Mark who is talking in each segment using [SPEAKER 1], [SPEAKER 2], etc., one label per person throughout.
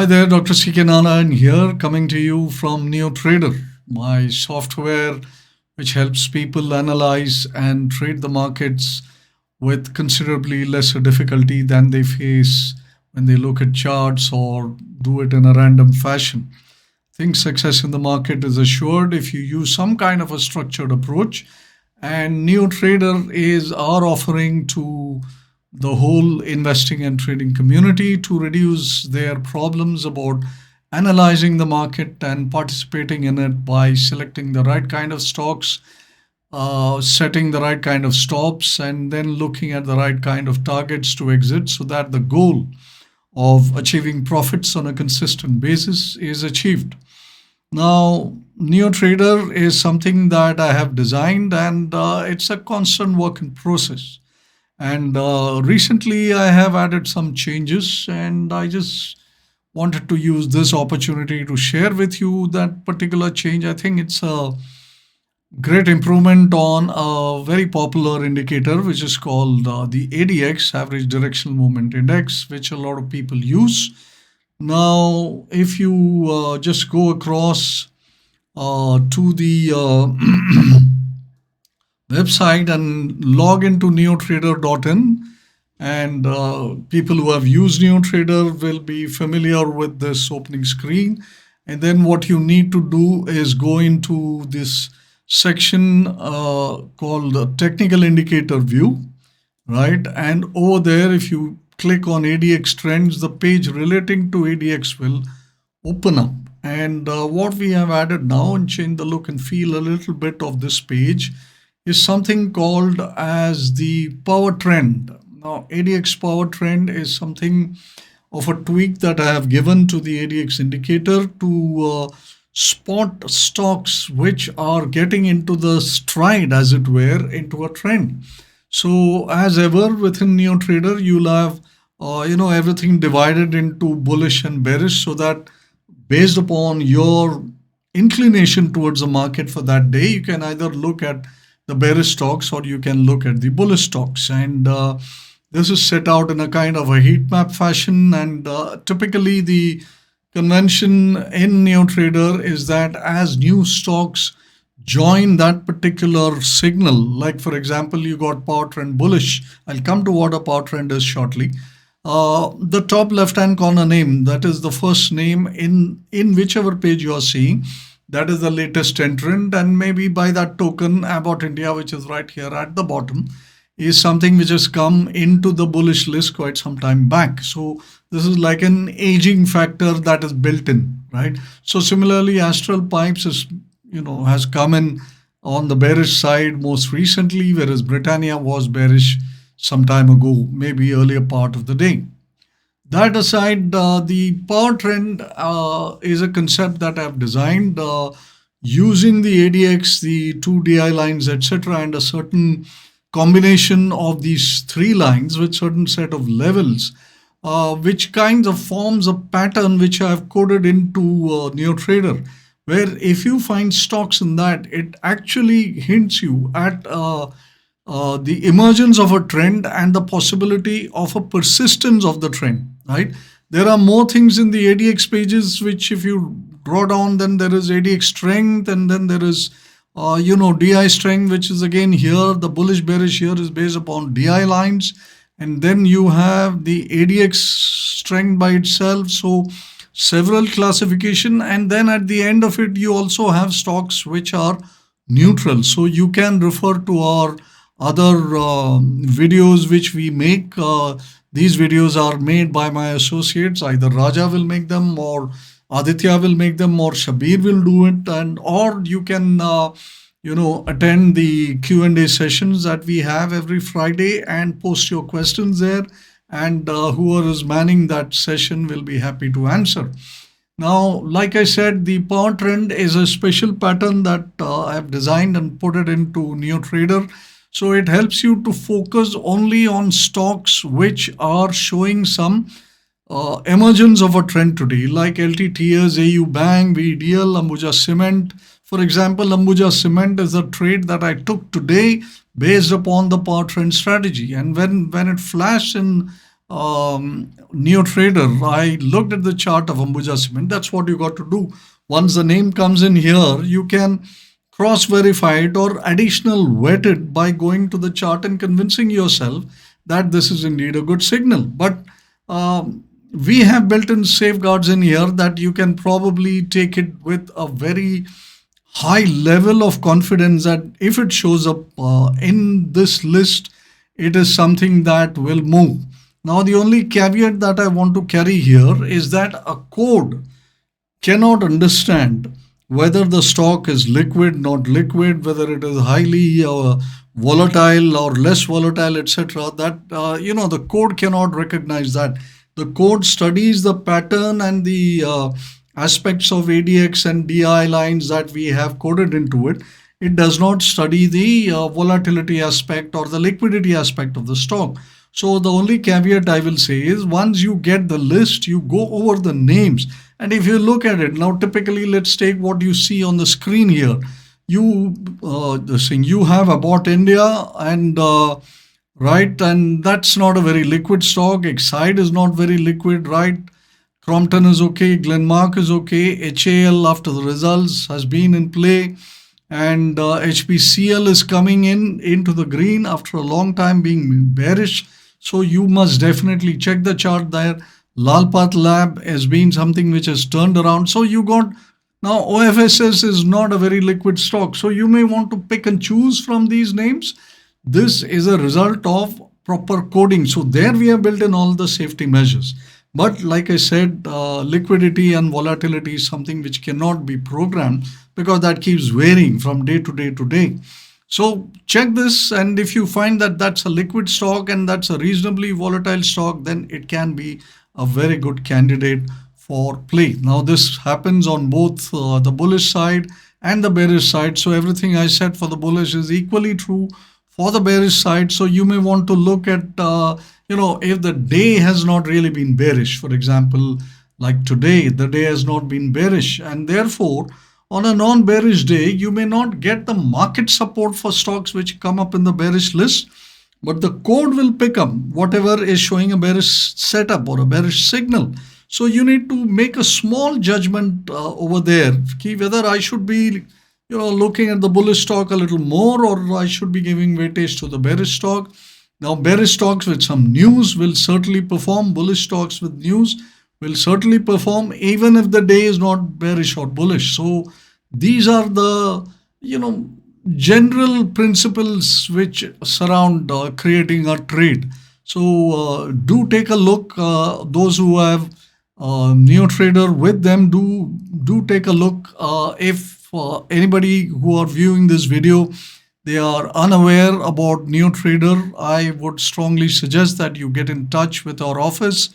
[SPEAKER 1] Hi there, Dr. C.K. Narayan here, coming to you from NeoTrader, my software which helps people analyze and trade the markets with considerably lesser difficulty than they face when they look at charts or do it in a random fashion. I think success in the market is assured if you use some kind of a structured approach, and NeoTrader is our offering to the whole investing and trading community to reduce their problems about analyzing the market and participating in it by selecting the right kind of stocks, setting the right kind of stops, and then looking at the right kind of targets to exit so that the goal of achieving profits on a consistent basis is achieved. Now, NeoTrader is something that I have designed, and it's a constant work in process. And recently, I have added some changes, and I just wanted to use this opportunity to share with you that particular change. I think it's a great improvement on a very popular indicator, which is called the ADX, Average Directional Movement Index, which a lot of people use. Now, if you just go across to the website and log into neotrader.in, and people who have used NeoTrader will be familiar with this opening screen. And then what you need to do is go into this section called the technical indicator view, right? And over there, if you click on ADX trends, the page relating to ADX will open up. And what we have added now and changed the look and feel a little bit of this page is something called as the power trend. Now, ADX power trend is something of a tweak that I have given to the ADX indicator to spot stocks which are getting into the stride, as it were, into a trend. So as ever within NeoTrader, you'll have everything divided into bullish and bearish, so that based upon your inclination towards the market for that day, you can either look at the bearish stocks or you can look at the bullish stocks. And this is set out in a kind of a heat map fashion. And typically the convention in NeoTrader is that as new stocks join that particular signal, like for example, you got power trend bullish. I'll come to what a power trend is shortly. The top left hand corner name, that is the first name in whichever page you are seeing, that is the latest entrant, and maybe by that token, Abbott India, which is right here at the bottom, is something which has come into the bullish list quite some time back. So this is like an aging factor that is built in, right? So similarly, Astral Pipes has come in on the bearish side most recently, whereas Britannia was bearish some time ago, maybe earlier part of the day. That aside, the power trend is a concept that I've designed using the ADX, the two DI lines, etc., and a certain combination of these three lines with certain set of levels, which kinds of forms a pattern which I have coded into NeoTrader, where if you find stocks in that, it actually hints you at the emergence of a trend and the possibility of a persistence of the trend, right? There are more things in the ADX pages, which if you draw down, then there is ADX strength, and then there is, DI strength, which is again here, the bullish bearish here is based upon DI lines. And then you have the ADX strength by itself. So several classification. And then at the end of it, you also have stocks which are neutral. So you can refer to our other videos which we make. These videos are made by my associates. Either Raja will make them, or Aditya will make them, or Shabir will do it, or you can attend the Q&A sessions that we have every Friday and post your questions there, and whoever is manning that session will be happy to answer. Now, like I said, the power trend is a special pattern that I have designed and put it into NeoTrader. So it helps you to focus only on stocks which are showing some emergence of a trend today, like LTTS, AU Bank, VDL, Ambuja Cement. For example, Ambuja Cement is a trade that I took today based upon the power trend strategy. And when it flashed in NeoTrader, I looked at the chart of Ambuja Cement. That's what you got to do. Once the name comes in here, you can cross-verify it or additional vet it by going to the chart and convincing yourself that this is indeed a good signal. But we have built-in safeguards in here that you can probably take it with a very high level of confidence that if it shows up in this list, it is something that will move. Now, the only caveat that I want to carry here is that a code cannot understand whether the stock is liquid, not liquid, whether it is highly volatile or less volatile, etc. That the code cannot recognize that. The code studies the pattern and the aspects of ADX and DI lines that we have coded into it. It does not study the volatility aspect or the liquidity aspect of the stock. So the only caveat I will say is once you get the list, you go over the names. And if you look at it, now typically let's take what you see on the screen here. You have About India and right, and that's not a very liquid stock. Exide is not very liquid, right? Crompton is okay, Glenmark is okay, HAL after the results has been in play, and HPCL is coming into the green after a long time being bearish. So you must definitely check the chart there. Lalpat Lab has been something which has turned around. So you got now OFSS is not a very liquid stock. So you may want to pick and choose from these names. This is a result of proper coding. So there we have built in all the safety measures. But like I said, liquidity and volatility is something which cannot be programmed because that keeps varying from day to day to day. So check this, and if you find that that's a liquid stock and that's a reasonably volatile stock, then it can be a very good candidate for play. Now this happens on both the bullish side and the bearish side. So everything I said for the bullish is equally true for the bearish side. So you may want to look at, if the day has not really been bearish, for example, like today, the day has not been bearish, and therefore on a non-bearish day, you may not get the market support for stocks which come up in the bearish list, but the code will pick up whatever is showing a bearish setup or a bearish signal. So you need to make a small judgment over there, whether I should be looking at the bullish stock a little more or I should be giving weightage to the bearish stock. Now, bearish stocks with some news will certainly perform. Bullish stocks with news will certainly perform even if the day is not bearish or bullish. So these are the general principles which surround creating a trade. So do take a look. Those who have NeoTrader with them, do take a look. If anybody who are viewing this video, they are unaware about NeoTrader, I would strongly suggest that you get in touch with our office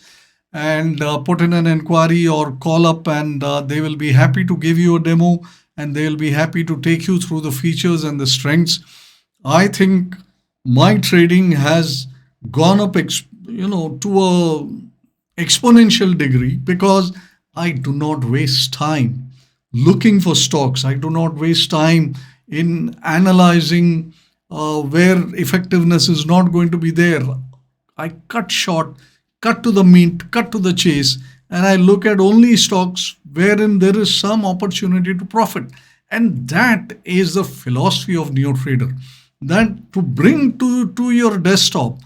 [SPEAKER 1] and put in an inquiry or call up, and they will be happy to give you a demo, and they will be happy to take you through the features and the strengths. I think my trading has gone up, to a exponential degree because I do not waste time looking for stocks. I do not waste time in analyzing where effectiveness is not going to be there. I cut short, cut to the meat, cut to the chase, and I look at only stocks wherein there is some opportunity to profit. And that is the philosophy of NeoTrader. That to bring to your desktop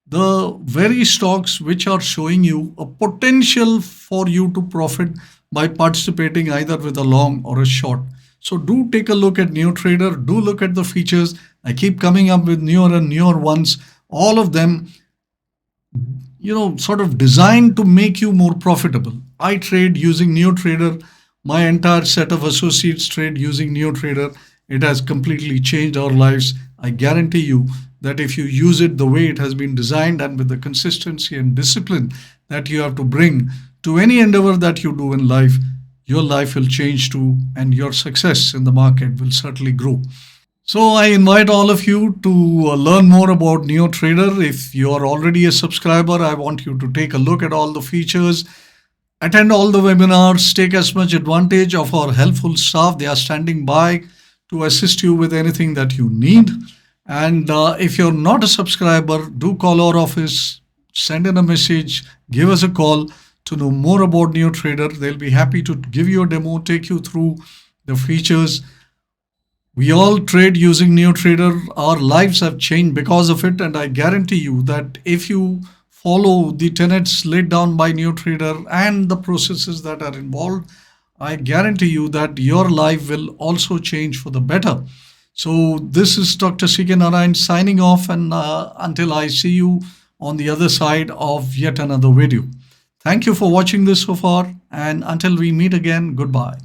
[SPEAKER 1] the very stocks which are showing you a potential for you to profit by participating either with a long or a short. So do take a look at NeoTrader, do look at the features. I keep coming up with newer and newer ones, all of them sort of designed to make you more profitable. I trade using NeoTrader. My entire set of associates trade using NeoTrader. It has completely changed our lives. I guarantee you that if you use it the way it has been designed and with the consistency and discipline that you have to bring to any endeavor that you do in life, your life will change too, and your success in the market will certainly grow. So I invite all of you to learn more about NeoTrader. If you are already a subscriber, I want you to take a look at all the features, attend all the webinars, take as much advantage of our helpful staff. They are standing by to assist you with anything that you need. And if you're not a subscriber, do call our office. send in a message, give us a call to know more about NeoTrader. They'll be happy to give you a demo, take you through the features. We all trade using NeoTrader. Our lives have changed because of it, and I guarantee you that if you follow the tenets laid down by NeoTrader and the processes that are involved, I guarantee you that your life will also change for the better. So this is Dr. C.K. Narayan signing off, and until I see you on the other side of yet another video. Thank you for watching this so far, and until we meet again, goodbye.